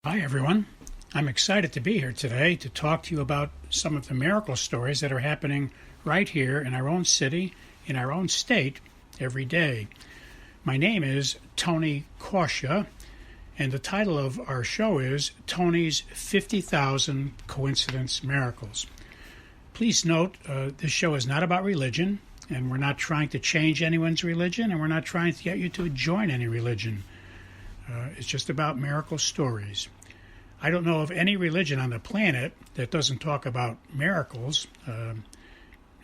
Hi, everyone. I'm excited to be here today to talk to you about some of the miracle stories that are happening right here in our own city, in our own state, every day. My name is Tony Kausha, and the title of our show is Tony's 50,000 Coincidence Miracles. Please note, this show is not about religion, and we're not trying to change anyone's religion, and we're not trying to get you to join any religion. It's just about miracle stories. I don't know of any religion on the planet that doesn't talk about miracles.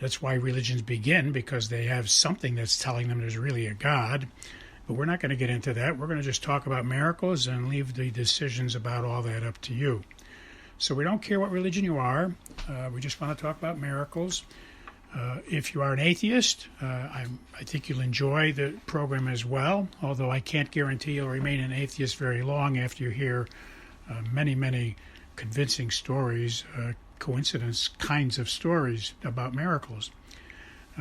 That's why religions begin, because they have something that's telling them there's really a God. But we're not going to get into that. We're going to just talk about miracles and leave the decisions about all that up to you. So we don't care what religion you are. We just want to talk about miracles. If you are an atheist, I think you'll enjoy the program as well, although I can't guarantee you'll remain an atheist very long after you hear many convincing stories, coincidence kinds of stories about miracles.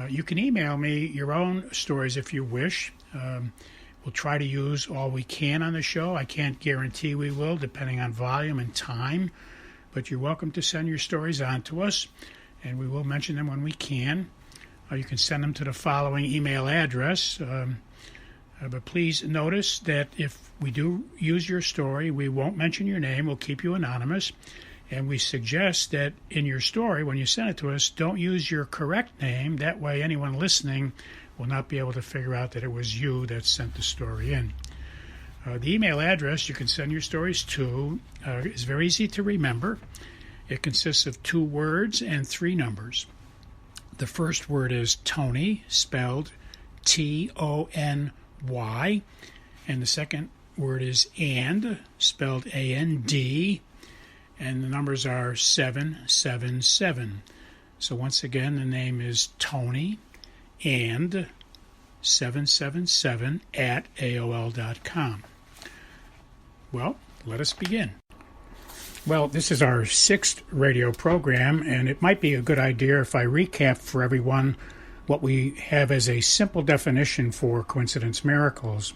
You can email me your own stories if you wish. We'll try to use all we can on the show. I can't guarantee we will, depending on volume and time, but you're welcome to send your stories on to us, and we will mention them when we can. You can send them to the following email address. But please notice that if we do use your story, we won't mention your name. We'll keep you anonymous. And we suggest that in your story, when you send it to us, don't use your correct name. That way anyone listening will not be able to figure out that it was you that sent the story in. The email address you can send your stories to is very easy to remember. It consists of 2 words and 3 numbers. The first word is Tony, spelled Tony, and the second word is and, spelled A-N-D, and the numbers are 777. So once again, the name is Tony and 777 at AOL.com. Well, let us begin. Well, this is our 6th radio program, and it might be a good idea if I recap for everyone what we have as a simple definition for coincidence miracles.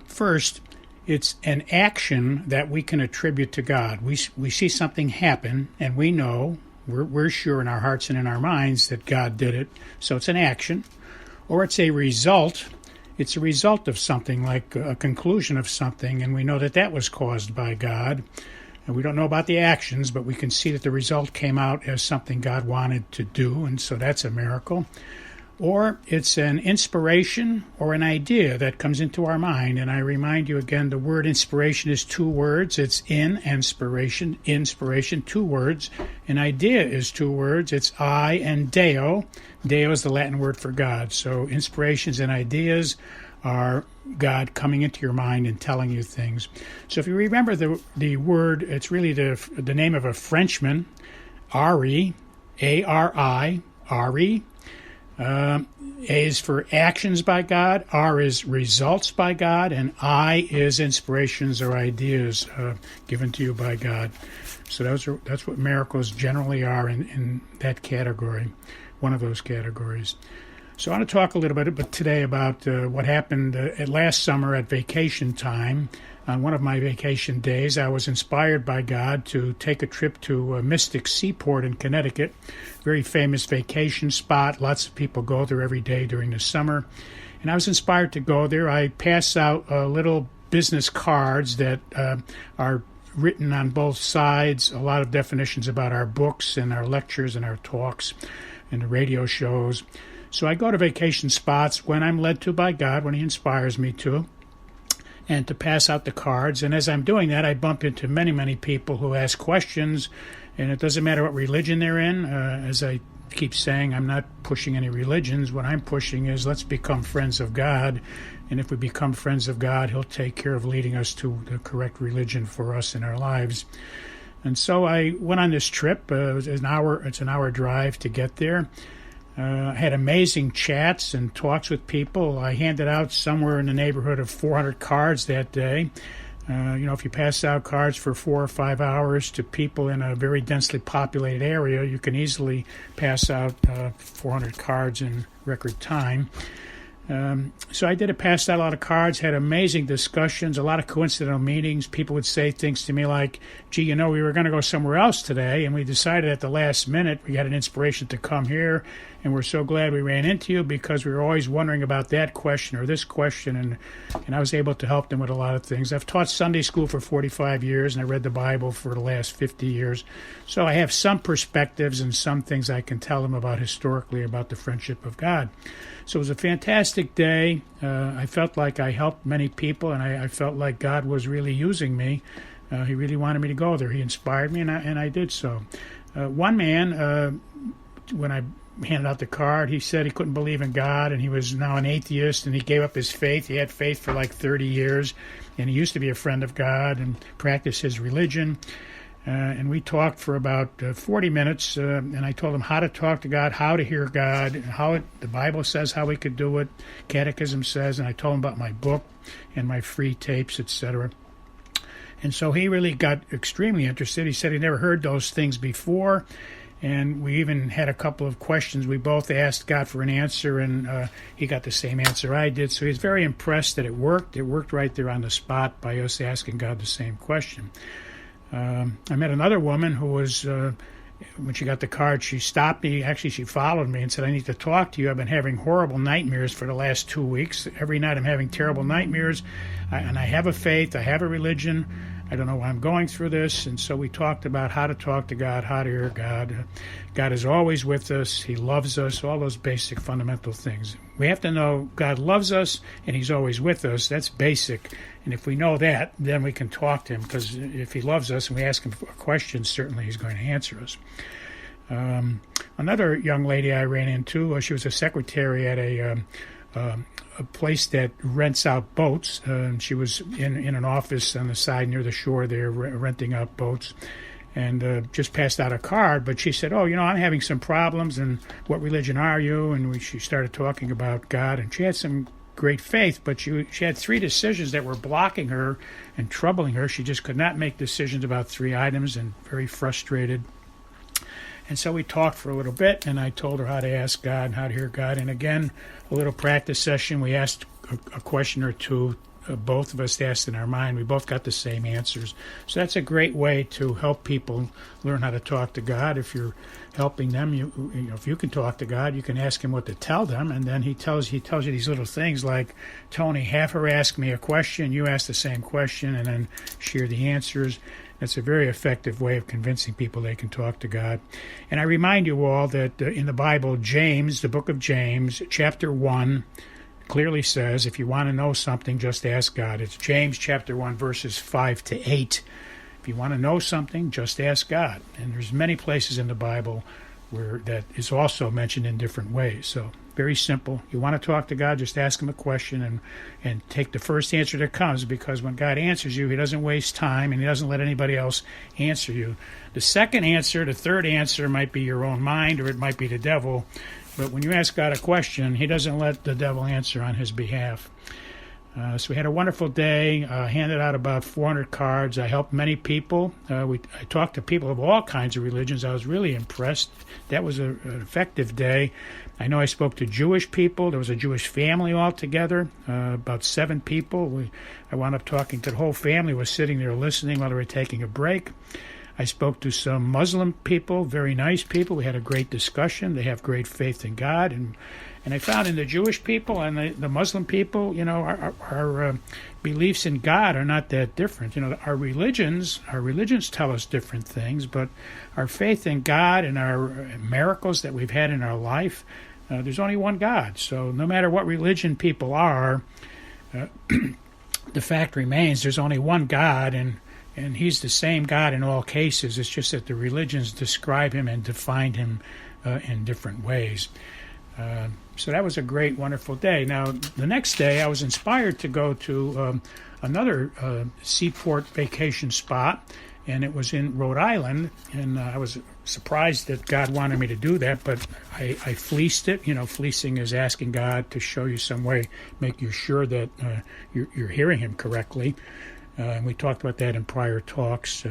First, it's an action that we can attribute to God. We see something happen, and we know, we're sure in our hearts and in our minds that God did it, so it's an action. Or it's a result. It's a result of something, like a conclusion of something, and we know that that was caused by God. And we don't know about the actions, but we can see that the result came out as something God wanted to do, and so that's a miracle. Or it's an inspiration or an idea that comes into our mind. And I remind you again, the word inspiration is 2 words. It's inspiration, 2 words. An idea is 2 words. It's I and Deo. Deo is the Latin word for God. So inspirations and ideas are God coming into your mind and telling you things. So if you remember the word, it's really the name of a Frenchman, Ari, A-R-I, Ari. A is for actions by God, R is results by God, and I is inspirations or ideas given to you by God. So that's what miracles generally are in that category, one of those categories. So I want to talk a little bit today about what happened last summer at vacation time. On one of my vacation days, I was inspired by God to take a trip to Mystic Seaport in Connecticut, very famous vacation spot. Lots of people go there every day during the summer. And I was inspired to go there. I pass out little business cards that are written on both sides, a lot of definitions about our books and our lectures and our talks and the radio shows. So I go to vacation spots when I'm led to by God, when He inspires me to, and to pass out the cards. And as I'm doing that, I bump into many people who ask questions, and it doesn't matter what religion they're in. As I keep saying, I'm not pushing any religions. What I'm pushing is let's become friends of God, and if we become friends of God, He'll take care of leading us to the correct religion for us in our lives. And so I went on this trip. It's an hour drive to get there. I had amazing chats and talks with people. I handed out somewhere in the neighborhood of 400 cards that day. If you pass out cards for 4 or 5 hours to people in a very densely populated area, you can easily pass out 400 cards in record time. So I did it, passed out a lot of cards, had amazing discussions, a lot of coincidental meetings. People would say things to me like, gee, we were going to go somewhere else today, and we decided at the last minute we got an inspiration to come here, and we're so glad we ran into you because we were always wondering about that question or this question, and I was able to help them with a lot of things. I've taught Sunday school for 45 years, and I read the Bible for the last 50 years, so I have some perspectives and some things I can tell them about historically about the friendship of God. So it was a fantastic day. I felt like I helped many people, and I felt like God was really using me. He really wanted me to go there. He inspired me, and I did so. One man, when I handed out the card, he said he couldn't believe in God, and he was now an atheist, and he gave up his faith. He had faith for like 30 years, and he used to be a friend of God and practice his religion. And we talked for about 40 minutes, and I told him how to talk to God, how to hear God, the Bible says how we could do it, Catechism says, and I told him about my book and my free tapes, etc. And so he really got extremely interested. He said he never heard those things before, and we even had a couple of questions. We both asked God for an answer, and he got the same answer I did. So he's very impressed that it worked. It worked right there on the spot by us asking God the same question. I met another woman who was, when she got the card, she stopped me. Actually, she followed me and said, I need to talk to you. I've been having horrible nightmares for the last 2 weeks. Every night I'm having terrible nightmares, and I have a faith, I have a religion. I don't know why I'm going through this. And so we talked about how to talk to God, how to hear God. God is always with us. He loves us, all those basic fundamental things. We have to know God loves us and he's always with us. That's basic. And if we know that, then we can talk to him, because if he loves us and we ask him a question, certainly he's going to answer us. Another young lady I ran into, she was a secretary at a place that rents out boats. She was in an office on the side near the shore there, renting out boats, and just passed out a card. But she said, I'm having some problems, and what religion are you? And she started talking about God, and she had some great faith, but she had 3 decisions that were blocking her and troubling her. She just could not make decisions about 3 items, and very frustrated. And so we talked for a little bit, and I told her how to ask God and how to hear God. And again, a little practice session. We asked a question or two. Both of us asked in our mind. We both got the same answers. So that's a great way to help people learn how to talk to God. If you're helping them, if you can talk to God, you can ask him what to tell them, and then he tells you these little things like, Tony, have her ask me a question, you ask the same question, and then share the answers. That's a very effective way of convincing people they can talk to God. And I remind you all that in the Bible, James, the book of James, chapter 1, clearly says, if you want to know something, just ask God. It's James chapter 1, verses 5 to 8. If you want to know something, just ask God. And there's many places in the Bible where that is also mentioned in different ways. So very simple. You want to talk to God, just ask him a question and take the first answer that comes, because when God answers you, he doesn't waste time and he doesn't let anybody else answer you. The second answer, the third answer might be your own mind, or it might be the devil. But when you ask God a question, he doesn't let the devil answer on his behalf. So we had a wonderful day, handed out about 400 cards. I helped many people. I talked to people of all kinds of religions. I was really impressed. That was an effective day. I know I spoke to Jewish people. There was a Jewish family all together, about 7 people. I wound up talking to the whole family, was sitting there listening while they were taking a break. I spoke to some Muslim people, very nice people. We had a great discussion. They have great faith in God. And I found in the Jewish people and the Muslim people, our beliefs in God are not that different. Our religions tell us different things, but our faith in God and our miracles that we've had in our life, there's only one God. So no matter what religion people are, the fact remains there's only one God, and he's the same God in all cases. It's just that the religions describe him and define him in different ways. So that was a great, wonderful day. Now, the next day, I was inspired to go to another Seaport vacation spot, and it was in Rhode Island. And I was surprised that God wanted me to do that, but I fleeced it. Fleecing is asking God to show you some way, make you sure that you're hearing him correctly. And we talked about that in prior talks,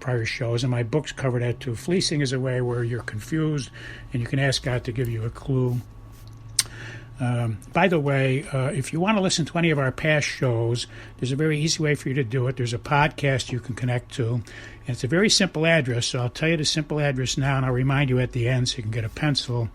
prior shows, and my books cover that too. Fleecing is a way where you're confused, and you can ask God to give you a clue. By the way, if you want to listen to any of our past shows, there's a very easy way for you to do it. There's a podcast you can connect to, and it's a very simple address. So I'll tell you the simple address now, and I'll remind you at the end so you can get a pencil.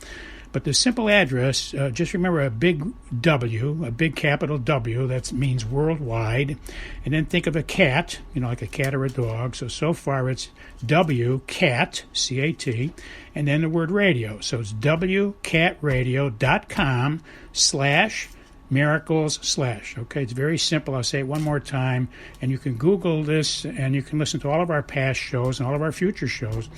But the simple address, just remember a big W, a big capital W, that means worldwide, and then think of a cat, like a cat or a dog. So far it's W, cat, C-A-T, and then the word radio. So it's wcatradio.com/miracles/ Okay, it's very simple. I'll say it one more time, and you can Google this, and you can listen to all of our past shows and all of our future shows.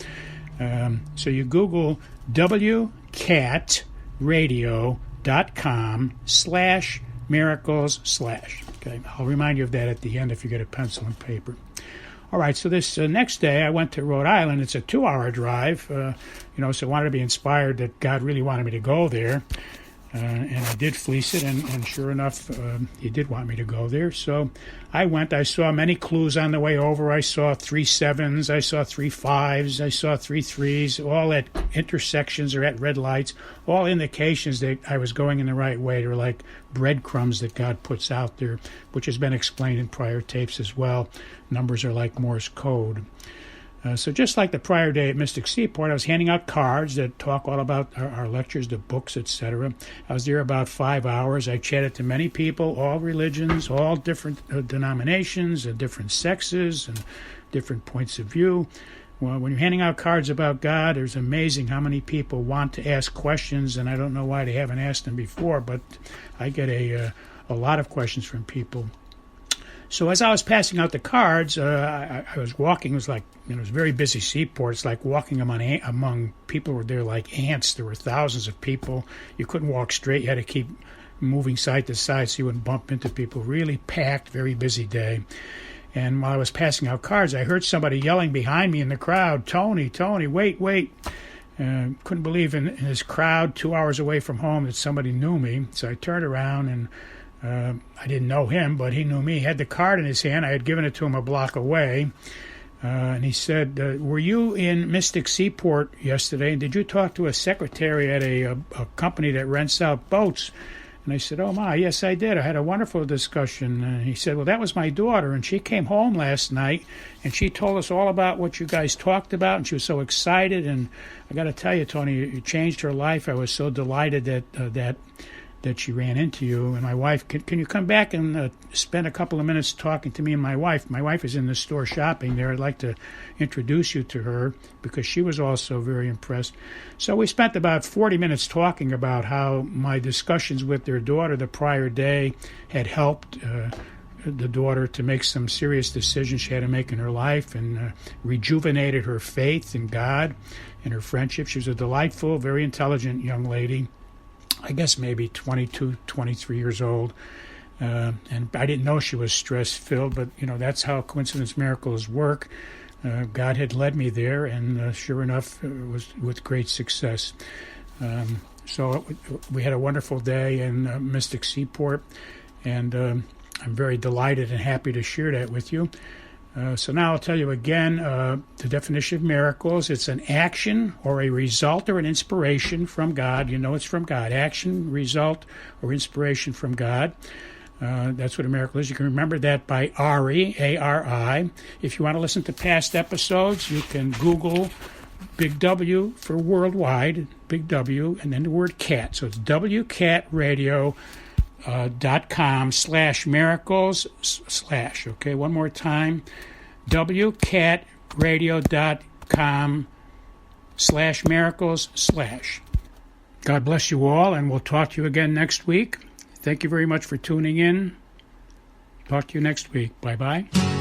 So you Google wcatradio.com/miracles/. Okay, I'll remind you of that at the end if you get a pencil and paper. All right, so this next day I went to Rhode Island. It's a 2-hour drive, so I wanted to be inspired that God really wanted me to go there. And I did fleece it, and sure enough, he did want me to go there. So I went. I saw many clues on the way over. I saw 3 7s. I saw 3 5s. I saw 3 3s, all at intersections or at red lights, all indications that I was going in the right way. They're like breadcrumbs that God puts out there, which has been explained in prior tapes as well. Numbers are like Morse code. So just like the prior day at Mystic Seaport, I was handing out cards that talk all about our lectures, the books, etc. I was there about 5 hours. I chatted to many people, all religions, all different denominations, different sexes, and different points of view. Well, when you're handing out cards about God, it's amazing how many people want to ask questions, and I don't know why they haven't asked them before, but I get a lot of questions from people. So as I was passing out the cards, I was walking. It was like, it was a very busy seaport. It's like walking among people who were there like ants. There were thousands of people. You couldn't walk straight. You had to keep moving side to side so you wouldn't bump into people. Really packed, very busy day. And while I was passing out cards, I heard somebody yelling behind me in the crowd, Tony, wait. Couldn't believe in this crowd 2 hours away from home that somebody knew me. So I turned around, and I didn't know him, but he knew me. He had the card in his hand. I had given it to him a block away. And he said, were you in Mystic Seaport yesterday? And did you talk to a secretary at a company that rents out boats? And I said, oh, my, yes, I did. I had a wonderful discussion. And he said, well, that was my daughter, and she came home last night, and she told us all about what you guys talked about, and she was so excited. And I got to tell you, Tony, you changed her life. I was so delighted that she ran into you. And my wife, can you come back and spend a couple of minutes talking to me and my wife? My wife is in the store shopping there. I'd like to introduce you to her because she was also very impressed. So we spent about 40 minutes talking about how my discussions with their daughter the prior day had helped the daughter to make some serious decisions she had to make in her life, and rejuvenated her faith in God and her friendship. She was a delightful, very intelligent young lady. I guess maybe 22, 23 years old. And I didn't know she was stress-filled, but, that's how coincidence miracles work. God had led me there, and sure enough, it was with great success. So we had a wonderful day in Mystic Seaport, and I'm very delighted and happy to share that with you. So now I'll tell you again the definition of miracles. It's an action or a result or an inspiration from God. It's from God. Action, result, or inspiration from God. That's what a miracle is. You can remember that by ARI, A-R-I. If you want to listen to past episodes, you can Google Big W for worldwide, Big W, and then the word cat. So it's wcatradio.com/miracles/. Okay, one more time. wcatradio.com/miracles/. God bless you all, and we'll talk to you again next week. Thank you very much for tuning in. Talk to you next week. Bye-bye.